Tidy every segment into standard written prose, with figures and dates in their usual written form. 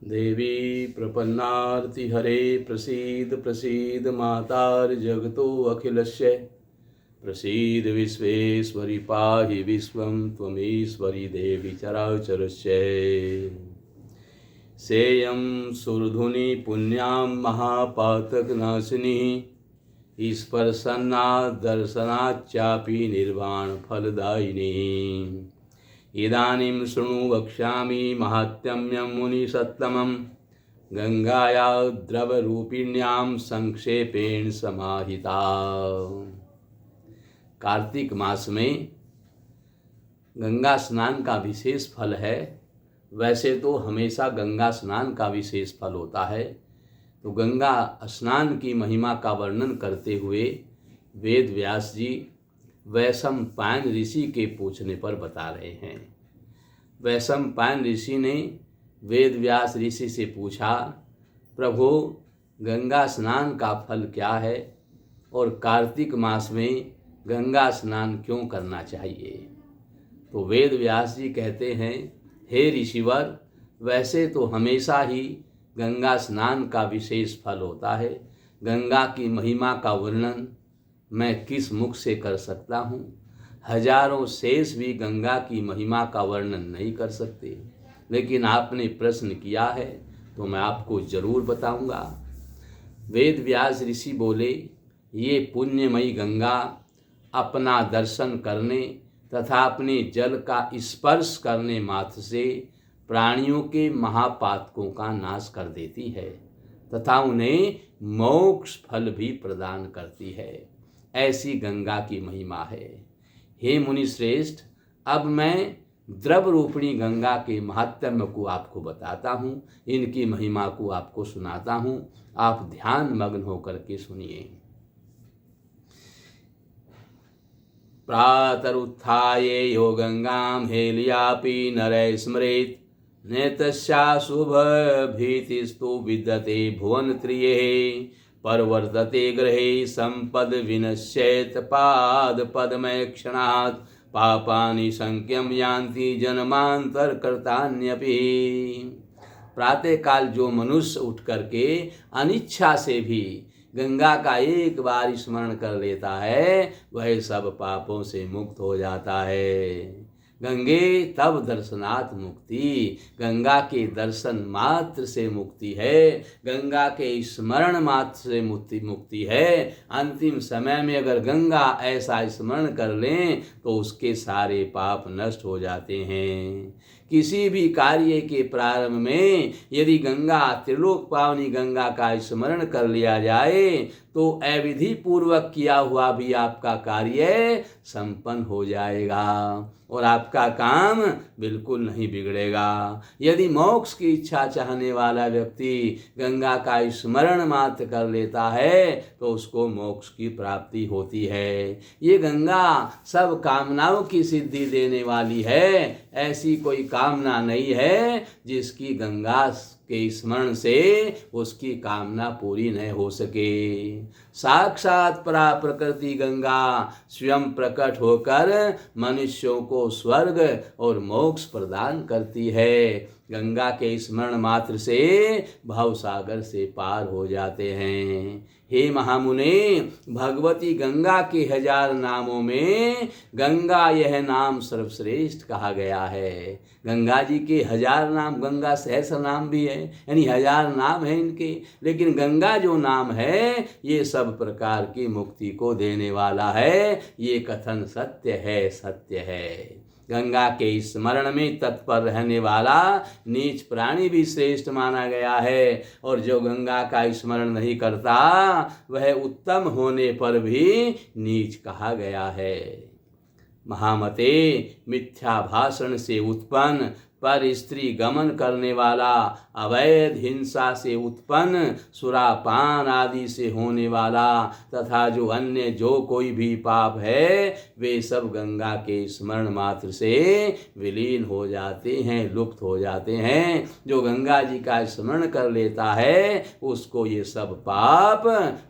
देवी प्रपन्नार्तिहरे प्रसीद प्रसीद मातार्जगतो अखिलस्य प्रसीद विश्वेश्वरि पाहि विश्वं त्वमीश्वरि देवी चराचरस्य सेयं सुरधुनि पुण्यां महापातकनाशिनी स्पर्शनाद्दर्शनाच्चापि निर्वाणफलदायिनी इदानीं शृणु वक्ष्यामि महात्म्यं मुनिसत्तमं गंगाया द्रवरूपिण्यां संक्षेपेण समाहिता। कार्तिक मास में गंगा स्नान का विशेष फल है। वैसे तो हमेशा गंगा स्नान का विशेष फल होता है, तो गंगा स्नान की महिमा का वर्णन करते हुए वेद व्यास जी वैशंपायन ऋषि के पूछने पर बता रहे हैं। वैशंपायन ऋषि ने वेद व्यास ऋषि से पूछा, प्रभु गंगा स्नान का फल क्या है और कार्तिक मास में गंगा स्नान क्यों करना चाहिए? तो वेद व्यास जी कहते हैं, हे ऋषिवर, वैसे तो हमेशा ही गंगा स्नान का विशेष फल होता है। गंगा की महिमा का वर्णन मैं किस मुख से कर सकता हूँ? हजारों शेष भी गंगा की महिमा का वर्णन नहीं कर सकते, लेकिन आपने प्रश्न किया है तो मैं आपको जरूर बताऊंगा। वेद व्यास ऋषि बोले, ये पुण्यमयी गंगा अपना दर्शन करने तथा अपने जल का स्पर्श करने मात्र से प्राणियों के महापातकों का नाश कर देती है तथा उन्हें मोक्ष फल भी प्रदान करती है। ऐसी गंगा की महिमा है। हे मुनि श्रेष्ठ, अब मैं द्रव रूपिणी गंगा के महात्म्य को आपको बताता हूँ, इनकी महिमा को आपको सुनाता हूँ। आप ध्यान मग्न होकर के सुनिए। प्रातरुत्थाय यो गंगां हेलियापि नरः स्मरेत् नेतस्या शुभभीतिस्तु विद्यते भुवनत्रये परवर्तते ग्रहे संपद विनश्येत पादपद्मे क्षणात् पापानि संख्यं यान्ति जन्मांतर कर्तान्यपि। प्रातः काल जो मनुष्य उठ करके अनिच्छा से भी गंगा का एक बार स्मरण कर लेता है, वह सब पापों से मुक्त हो जाता है। गंगे तब दर्शनात् मुक्ति, गंगा के दर्शन मात्र से मुक्ति है, गंगा के स्मरण मात्र से मुक्ति है। अंतिम समय में अगर गंगा ऐसा स्मरण कर लें तो उसके सारे पाप नष्ट हो जाते हैं। किसी भी कार्य के प्रारंभ में यदि गंगा त्रिलोक पावनी गंगा का स्मरण कर लिया जाए तो अविधि पूर्वक किया हुआ भी आपका कार्य संपन्न हो जाएगा और आपका काम बिल्कुल नहीं बिगड़ेगा। यदि मोक्ष की इच्छा चाहने वाला व्यक्ति गंगा का स्मरण मात्र कर लेता है तो उसको मोक्ष की प्राप्ति होती है। ये गंगा सब कामनाओं की सिद्धि देने वाली है। ऐसी कोई कामना नहीं है जिसकी गंगा के स्मरण से उसकी कामना पूरी न हो सके। साक्षात परा प्रकृति गंगा स्वयं प्रकट होकर मनुष्यों को स्वर्ग और मोक्ष प्रदान करती है। गंगा के स्मरण मात्र से भवसागर से पार हो जाते हैं। हे महामुने, भगवती गंगा के 1000 नामों में गंगा यह नाम सर्वश्रेष्ठ कहा गया है। गंगा जी के 1000 नाम, गंगा सहस्र नाम भी है, यानी 1000 नाम है इनके, लेकिन गंगा जो नाम है ये सब प्रकार की मुक्ति को देने वाला है। ये कथन सत्य है, सत्य है। गंगा के स्मरण में तत्पर रहने वाला नीच प्राणी भी श्रेष्ठ माना गया है, और जो गंगा का स्मरण नहीं करता वह उत्तम होने पर भी नीच कहा गया है। महामते, मिथ्या भाषण से उत्पन्न पर स्त्री गमन करने वाला, अवैध हिंसा से उत्पन्न सुरापान आदि से होने वाला तथा जो अन्य जो कोई भी पाप है वे सब गंगा के स्मरण मात्र से विलीन हो जाते हैं, लुप्त हो जाते हैं। जो गंगा जी का स्मरण कर लेता है उसको ये सब पाप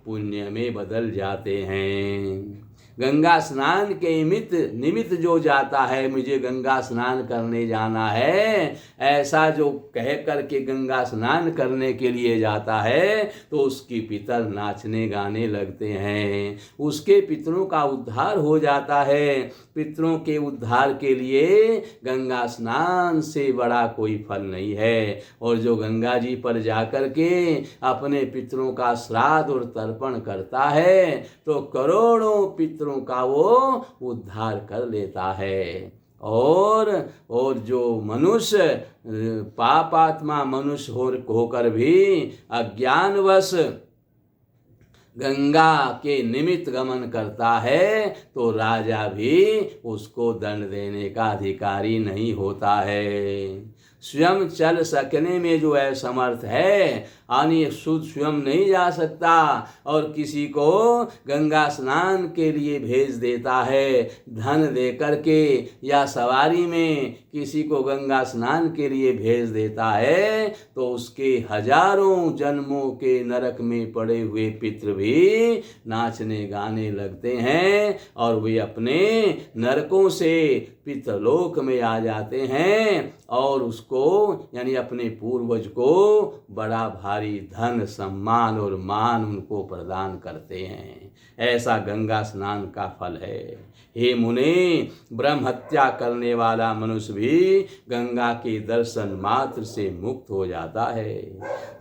पुण्य में बदल जाते हैं। गंगा स्नान के निमित्त जो जाता है, मुझे गंगा स्नान करने जाना है, ऐसा जो कह करके गंगा स्नान करने के लिए जाता है, तो उसकी पितर नाचने गाने लगते हैं, उसके पितरों का उद्धार हो जाता है। पितरों के उद्धार के लिए गंगा स्नान से बड़ा कोई फल नहीं है। और जो गंगा जी पर जाकर के अपने पितरों का श्राद्ध और तर्पण करता है, तो करोड़ों पितरों का वो उद्धार कर लेता है। और जो मनुष्य पापात्मा मनुष्य होकर भी अज्ञानवश गंगा के निमित्त गमन करता है, तो राजा भी उसको दंड देने का अधिकारी नहीं होता है। स्वयं चल सकने में जो असमर्थ है, यानी शुद्ध स्वयं नहीं जा सकता, और किसी को गंगा स्नान के लिए भेज देता है धन दे करके, या सवारी में किसी को गंगा स्नान के लिए भेज देता है, तो उसके हजारों जन्मों के नरक में पड़े हुए पितृ भी नाचने गाने लगते हैं, और वे अपने नरकों से पितृलोक में आ जाते हैं, और उसको यानी अपने पूर्वज को बड़ा भारी धन सम्मान और मान उनको प्रदान करते हैं। ऐसा गंगा स्नान का फल है। हे मुने, ब्रह्म हत्या करने वाला मनुष्य भी गंगा के दर्शन मात्र से मुक्त हो जाता है।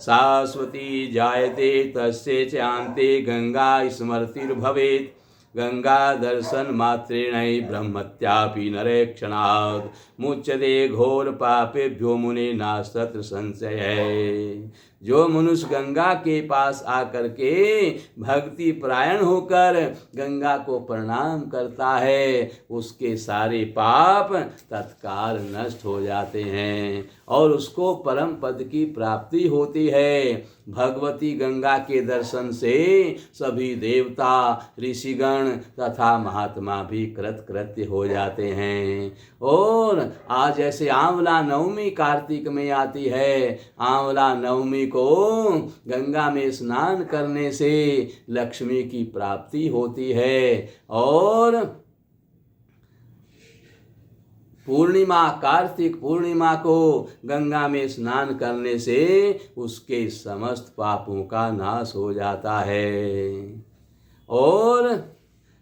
शाश्वती जायते तस्ये चान्ते गंगा स्मृतिर्भवेत्, गंगा दर्शन मात्रेण ब्रह्मत्यापि नरे क्षणात्, मुच्यते घोर पापेभ्यो मुने नास्तत्र संशय है। जो मनुष्य गंगा के पास आकर के भक्ति परायण होकर गंगा को प्रणाम करता है, उसके सारे पाप तत्काल नष्ट हो जाते हैं और उसको परम पद की प्राप्ति होती है। भगवती गंगा के दर्शन से सभी देवता, ऋषिगण तथा महात्मा भी कृतकृत्य हो जाते हैं। और आज जैसे आंवला नवमी कार्तिक में आती है, आंवला नवमी को गंगा में स्नान करने से लक्ष्मी की प्राप्ति होती है, और पूर्णिमा, कार्तिक पूर्णिमा को गंगा में स्नान करने से उसके समस्त पापों का नाश हो जाता है। और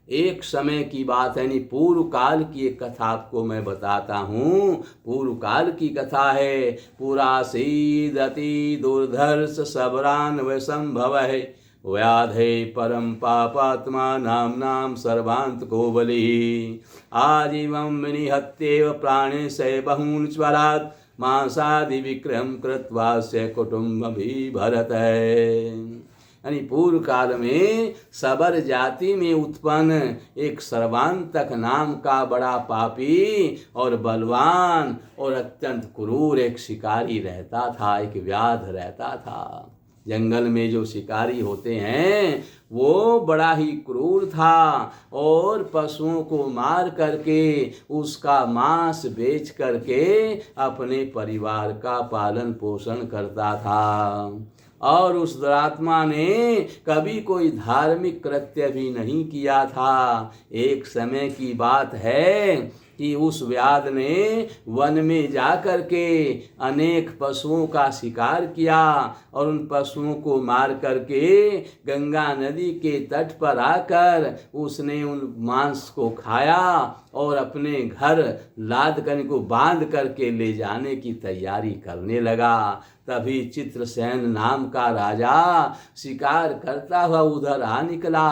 एक समय की बात है, यानी पूर्व काल की एक कथा आपको मैं बताता हूँ। पूर्व काल की कथा है। पुरा सीदति दुर्धर्ष सबरान वैसंभवः, व्याधे परम पापात्मा नाम सर्वांत को बलि, आजीवं विनिहत्येव प्राणे से बहून् स्वरात्, मांसादि विक्रम कृत्वा से कुटुंब भी भरत है। यानी पूर्व काल में सबर जाति में उत्पन्न एक सर्वांतक नाम का बड़ा पापी और बलवान और अत्यंत क्रूर एक शिकारी रहता था, एक व्याध रहता था। जंगल में जो शिकारी होते हैं वो बड़ा ही क्रूर था, और पशुओं को मार करके उसका मांस बेच करके अपने परिवार का पालन पोषण करता था। और उस दुरात्मा ने कभी कोई धार्मिक कृत्य भी नहीं किया था। एक समय की बात है कि उस व्याध ने वन में जाकर के अनेक पशुओं का शिकार किया, और उन पशुओं को मार करके गंगा नदी के तट पर आकर उसने उन मांस को खाया और अपने घर लाद कर को बांध करके ले जाने की तैयारी करने लगा। तभी चित्रसेन नाम का राजा शिकार करता हुआ उधर आ निकला,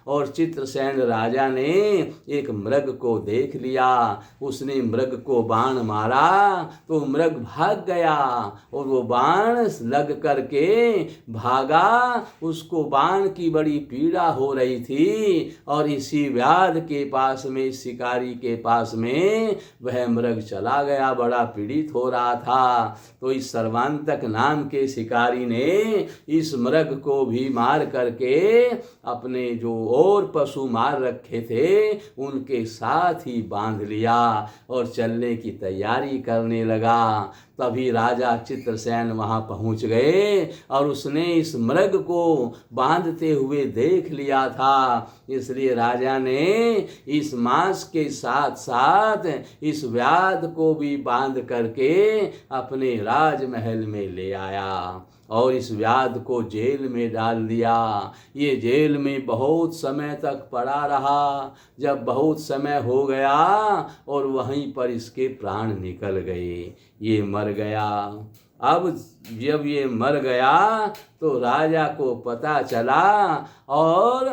और चित्रसेन राजा ने एक मृग को देख लिया। उसने मृग को बाण मारा तो मृग भाग गया, और वो बाण लग करके भागा। उसको बाण की बड़ी पीड़ा हो रही थी, और इसी व्याध के पास में, शिकारी के पास में वह मृग चला गया, बड़ा पीड़ित हो रहा था। तो इस सर्वांतक नाम के शिकारी ने इस मृग को भी मार करके अपने जो और पशु मार रखे थे उनके साथ ही बांध लिया। लिया और चलने की तैयारी करने लगा। तभी राजा चित्रसेन वहाँ पहुँच गए और उसने इस मृग को बांधते हुए देख लिया था। इसलिए राजा ने इस मांस के साथ साथ इस व्याध को भी बांध करके अपने राजमहल में ले आया और इस व्याध को जेल में डाल दिया। ये जेल में बहुत समय तक पड़ा रहा। जब बहुत समय हो गया और वहीं पर इसके प्राण निकल गए, ये मर गया। अब जब ये मर गया तो राजा को पता चला और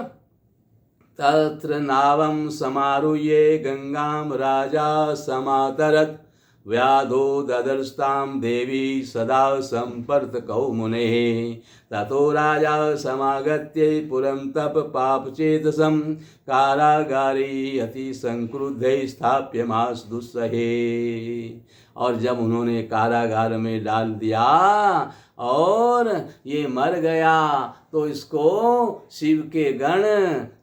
तत्र नावं समारुह्य गंगां राजा समातरत् व्याधो ददर्स्तां देवी सदा संपर्तकौ मुनेः ततो राजा समागत्य पुरं तप पापचेतसं कारागारे अति संक्रुद्धै स्थाप्यमास दुस्सहे। और जब उन्होंने कारागार में डाल दिया और ये मर गया तो इसको शिव के गण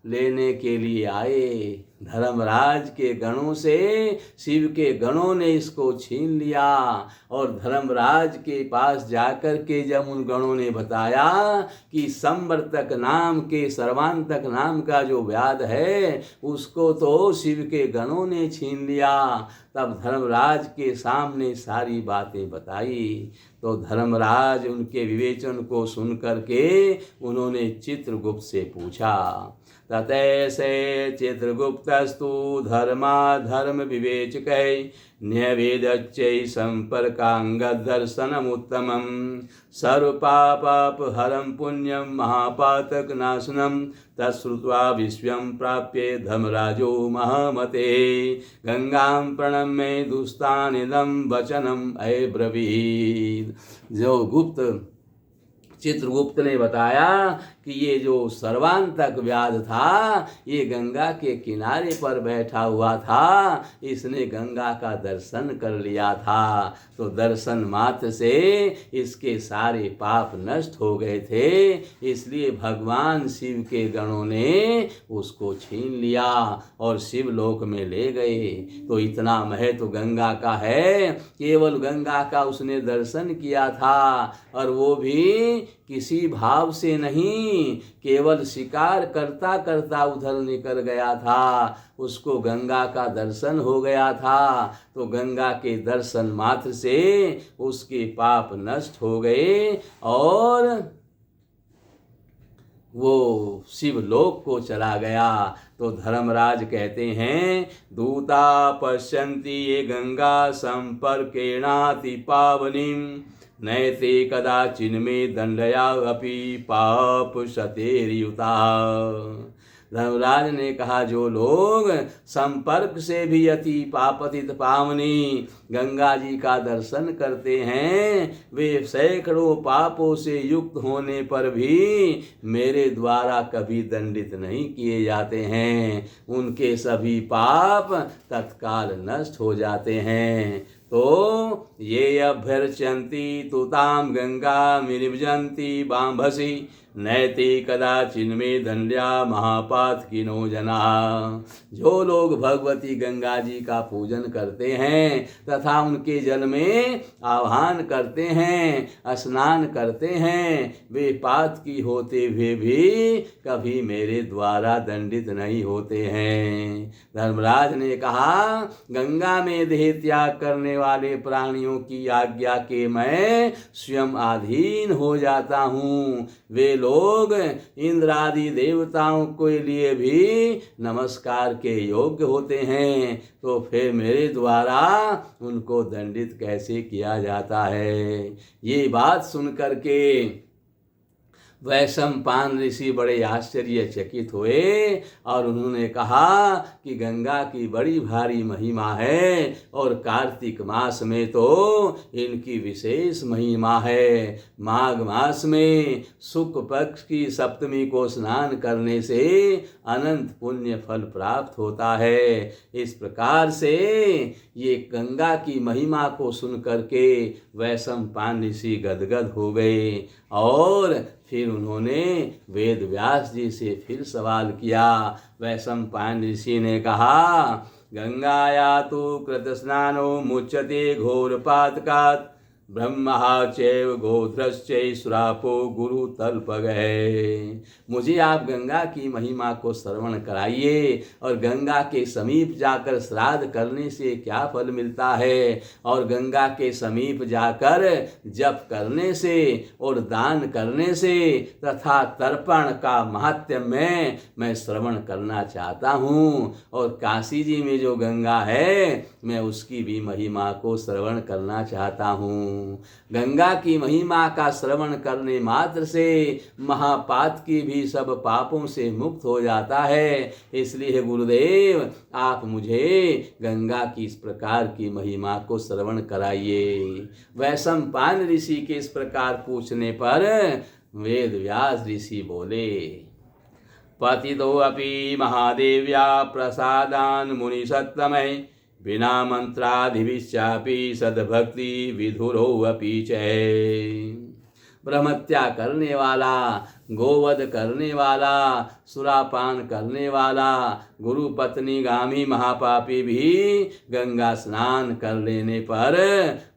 लेने के लिए आए। धर्मराज के गणों से शिव के गणों ने इसको छीन लिया और धर्मराज के पास जाकर के जब उन गणों ने बताया कि संवर्तक नाम के सर्वांतक नाम का जो व्याध है उसको तो शिव के गणों ने छीन लिया, तब धर्मराज के सामने सारी बातें बताई। तो धर्मराज उनके विवेचन को सुन करके उन्होंने चित्रगुप्त से पूछा। ततैसे चित्रगुप्तस्तु धर्माधर्म विवेचकै न्यवेदच्चै संपर्कांगदर्शनमुत्तमं सर्वपापापहरं पुण्यं महापातकनाशनं तच्छ्रुत्वा विश्वं प्राप्य धर्मराजो महामते गंगां प्रणम्य दुस्तानिदं वचनम् अब्रवीत्। जो चित्रगुप्त ने बताया कि ये जो सर्वांतक व्याध था ये गंगा के किनारे पर बैठा हुआ था, इसने गंगा का दर्शन कर लिया था। तो दर्शन मात्र से इसके सारे पाप नष्ट हो गए थे, इसलिए भगवान शिव के गणों ने उसको छीन लिया और शिवलोक में ले गए। तो इतना महत्व गंगा का है, केवल गंगा का उसने दर्शन किया था और वो भी किसी भाव से नहीं, केवल शिकार करता करता उधर निकल गया था, उसको गंगा का दर्शन हो गया था। तो गंगा के दर्शन मात्र से उसके पाप नष्ट हो गए और वो शिवलोक को चला गया। तो धर्मराज कहते हैं दूता पश्यन्ति ये गंगा संपर्केणाति पावनीं नैते कदाचिन्मे दंडया अपि पाप शतेर्युता। धर्मराज ने कहा जो लोग संपर्क से भी अति पापतित पावनी गंगा जी का दर्शन करते हैं वे सैकड़ों पापों से युक्त होने पर भी मेरे द्वारा कभी दंडित नहीं किए जाते हैं, उनके सभी पाप तत्काल नष्ट हो जाते हैं। तो ये अभ्यर्चन्ति तुताम गंगा मिनिवजन्ति बांभसी नैति कदाचिन्मे दंड्या महापातकिनो जना। जो लोग भगवती गंगा जी का पूजन करते हैं तथा उनके जल में आह्वान करते हैं, स्नान करते हैं, वे पातकी होते हुए भी कभी मेरे द्वारा दंडित नहीं होते हैं। धर्मराज ने कहा गंगा में देह त्याग करने वाले प्राणियों की आज्ञा के मैं स्वयं अधीन हो जाता हूँ। वे लोग इंद्र आदि देवताओं के लिए भी नमस्कार के योग्य होते हैं, तो फिर मेरे द्वारा उनको दंडित कैसे किया जाता है। ये बात सुन करके वैशंपायन ऋषि बड़े आश्चर्यचकित हुए और उन्होंने कहा कि गंगा की बड़ी भारी महिमा है और कार्तिक मास में तो इनकी विशेष महिमा है। माघ मास में शुक्ल पक्ष की सप्तमी को स्नान करने से अनंत पुण्य फल प्राप्त होता है। इस प्रकार से ये गंगा की महिमा को सुन करके वैशंपायन ऋषि गदगद हो गए और फिर उन्होंने वेद व्यास जी से फिर सवाल किया। वैशंपायन ऋषि ने कहा गंगाया तु कृतस्नानो मुच्यते घोरपातकात् ब्रह्मा चैव गोध्रश्चैव श्रापो गुरु तल्पगहे। मुझे आप गंगा की महिमा को श्रवण कराइए और गंगा के समीप जाकर श्राद्ध करने से क्या फल मिलता है, और गंगा के समीप जाकर जप करने से और दान करने से तथा तर्पण का महात्म्य में मैं श्रवण करना चाहता हूँ। और काशी जी में जो गंगा है मैं उसकी भी महिमा को श्रवण करना चाहता हूँ। गंगा की महिमा का श्रवण करने मात्र से महापात की भी सब पापों से मुक्त हो जाता है। इसलिए गुरुदेव आप मुझे गंगा की इस प्रकार की महिमा को श्रवण कराइए। वैशंपायन ऋषि के इस प्रकार पूछने पर वेद व्यास ऋषि बोले, पतितो अपि महादेव्या प्रसादान मुनि सत्तमय बिना मंत्रादिभिश्चापि सद्भक्ति विधुरो अपि च। ब्रह्मत्या करने वाला, गोवध करने वाला, सुरापान करने वाला, गुरु पत्नी गामी महापापी भी गंगा स्नान कर लेने पर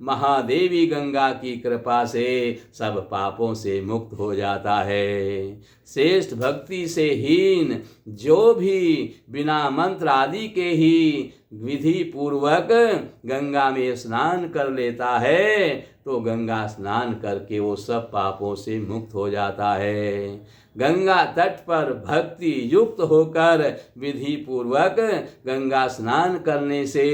महादेवी गंगा की कृपा से सब पापों से मुक्त हो जाता है। श्रेष्ठ भक्ति से हीन जो भी बिना मंत्र आदि के ही विधि पूर्वक गंगा में स्नान कर लेता है तो गंगा स्नान करके वो सब पापों से मुक्त हो जाता है। गंगा तट पर भक्ति युक्त होकर विधि पूर्वक गंगा स्नान करने से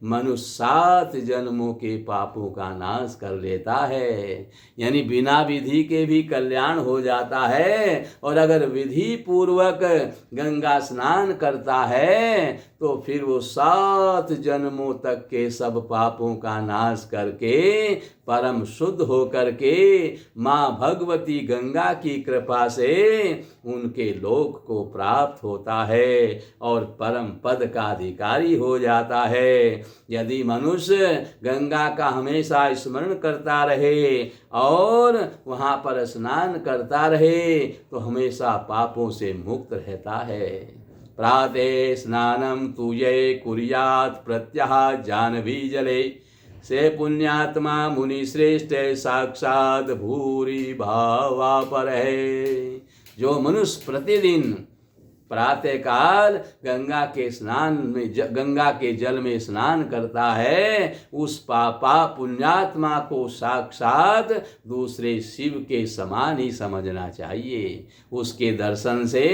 मनुष्य 7 जन्मों के पापों का नाश कर लेता है। यानी बिना विधि के भी कल्याण हो जाता है, और अगर विधि पूर्वक गंगा स्नान करता है तो फिर वो 7 जन्मों तक के सब पापों का नाश करके परम शुद्ध होकर के माँ भगवती गंगा की कृपा से उनके लोक को प्राप्त होता है और परम पद का अधिकारी हो जाता है। यदि मनुष्य गंगा का हमेशा स्मरण करता रहे और वहाँ पर स्नान करता रहे तो हमेशा पापों से मुक्त रहता है। प्रातः स्नानम तुये कुर्यात् प्रत्यह जानवी जले से पुण्यात्मा मुनि श्रेष्ठ साक्षात भूरि भावा पर है। जो मनुष्य प्रतिदिन प्रातः काल गंगा के जल में स्नान करता है उस पापा पुण्यात्मा को साक्षात दूसरे शिव के समान ही समझना चाहिए। उसके दर्शन से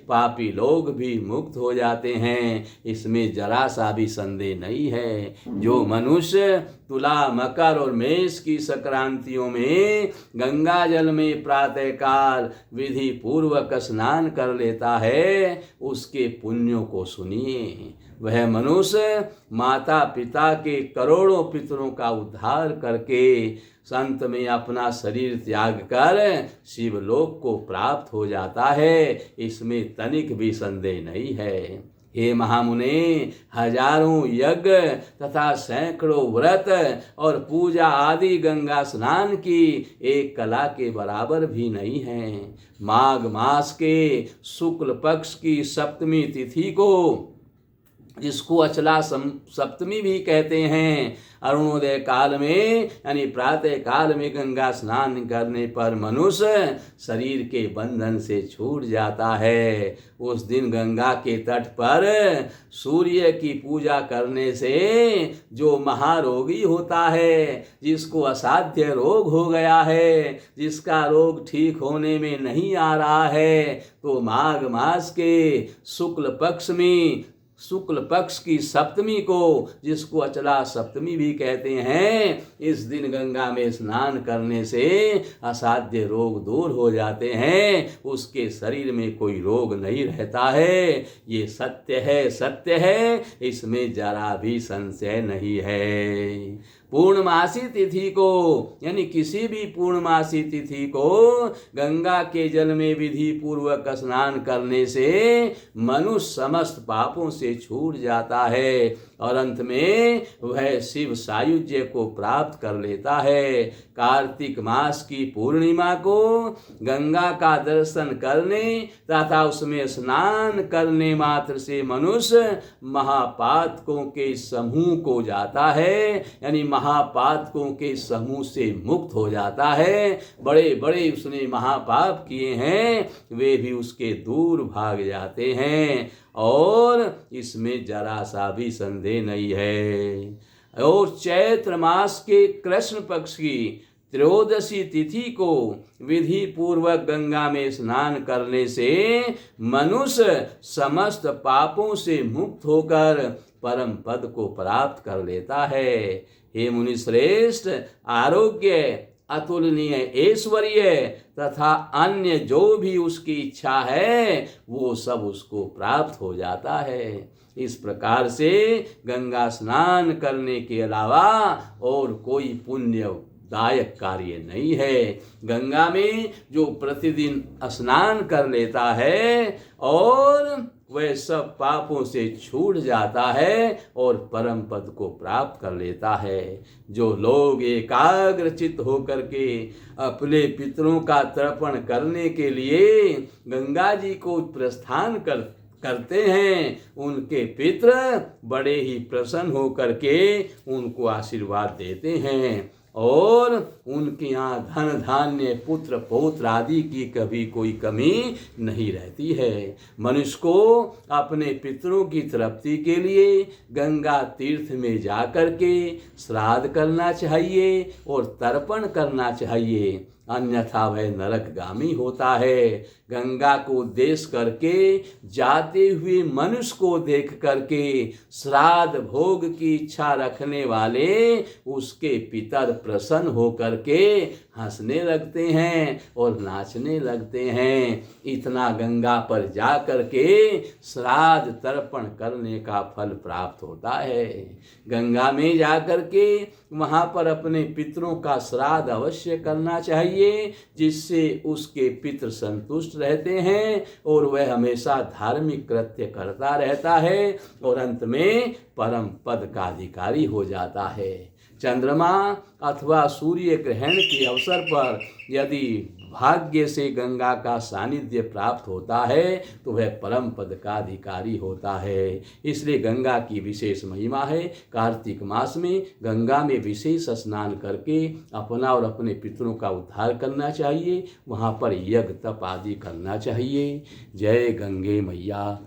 पापी लोग भी मुक्त हो जाते हैं, इसमें जरा सा भी संदेह नहीं है। जो मनुष्य तुला मकर और मेष की संक्रांतियों में गंगा जल में प्रातः काल विधि पूर्वक स्नान कर लेता है उसके पुण्यों को सुनिए। वह मनुष्य माता पिता के करोड़ों पितरों का उद्धार करके संत में अपना शरीर त्याग कर शिवलोक को प्राप्त हो जाता है, इसमें तनिक भी संदेह नहीं है। हे महामुने, हजारों यज्ञ तथा सैकड़ों व्रत और पूजा आदि गंगा स्नान की एक कला के बराबर भी नहीं है। माघ मास के शुक्ल पक्ष की सप्तमी तिथि को, जिसको अचला सप्तमी भी कहते हैं, अरुणोदय काल में यानी प्रातः काल में गंगा स्नान करने पर मनुष्य शरीर के बंधन से छूट जाता है। उस दिन गंगा के तट पर सूर्य की पूजा करने से जो महारोगी होता है, जिसको असाध्य रोग हो गया है, जिसका रोग ठीक होने में नहीं आ रहा है, तो माघ मास के शुक्ल पक्ष की सप्तमी को, जिसको अचला सप्तमी भी कहते हैं, इस दिन गंगा में स्नान करने से असाध्य रोग दूर हो जाते हैं, उसके शरीर में कोई रोग नहीं रहता है। ये सत्य है, इसमें जरा भी संशय नहीं है। पूर्णमासी तिथि को यानी किसी भी पूर्णमासी तिथि को गंगा के जल में विधि पूर्वक स्नान करने से मनुष्य समस्त पापों से छूट जाता है और अंत में वह शिव सायुज्य को प्राप्त कर लेता है। कार्तिक मास की पूर्णिमा को गंगा का दर्शन करने तथा उसमें स्नान करने मात्र से मनुष्य महापातकों के समूह को जाता है, यानी महापातकों के समूह से मुक्त हो जाता है। बड़े बड़े उसने महापाप किए हैं वे भी उसके दूर भाग जाते हैं और इसमें जरा सा भी संदेह नहीं है। और चैत्र मास के कृष्ण पक्ष की त्रयोदशी तिथि को विधि पूर्वक गंगा में स्नान करने से मनुष्य समस्त पापों से मुक्त होकर परम पद को प्राप्त कर लेता है। हे मुनि श्रेष्ठ, आरोग्य, अतुलनीय ऐश्वर्य तथा अन्य जो भी उसकी इच्छा है वो सब उसको प्राप्त हो जाता है। इस प्रकार से गंगा स्नान करने के अलावा और कोई पुण्यदायक कार्य नहीं है। गंगा में जो प्रतिदिन स्नान कर लेता है और वह सब पापों से छूट जाता है और परम पद को प्राप्त कर लेता है। जो लोग एकाग्रचित होकर के अपने पितरों का तर्पण करने के लिए गंगा जी को प्रस्थान करते हैं उनके पितर बड़े ही प्रसन्न होकर के उनको आशीर्वाद देते हैं और उनके यहाँ धन धान्य पुत्र पौत्र आदि की कभी कोई कमी नहीं रहती है। मनुष्य को अपने पितरों की तृप्ति के लिए गंगा तीर्थ में जाकर के श्राद्ध करना चाहिए और तर्पण करना चाहिए, अन्यथा वह नरकगामी होता है। गंगा को उद्देश्य करके जाते हुए मनुष्य को देख करके श्राद्ध भोग की इच्छा रखने वाले उसके पितर प्रसन्न होकर के हंसने लगते हैं और नाचने लगते हैं। इतना गंगा पर जा करके श्राद्ध तर्पण करने का फल प्राप्त होता है। गंगा में जा करके वहाँ पर अपने पितरों का श्राद्ध अवश्य करना चाहिए, जिससे उसके पितृ संतुष्ट रहते हैं और वह हमेशा धार्मिक कृत्य करता रहता है और अंत में परम पद का अधिकारी हो जाता है। चंद्रमा अथवा सूर्य ग्रहण के अवसर पर यदि भाग्य से गंगा का सानिध्य प्राप्त होता है तो वह परम पद का अधिकारी होता है। इसलिए गंगा की विशेष महिमा है। कार्तिक मास में गंगा में विशेष स्नान करके अपना और अपने पितरों का उद्धार करना चाहिए। वहाँ पर यज्ञ तप आदि करना चाहिए। जय गंगे मैया।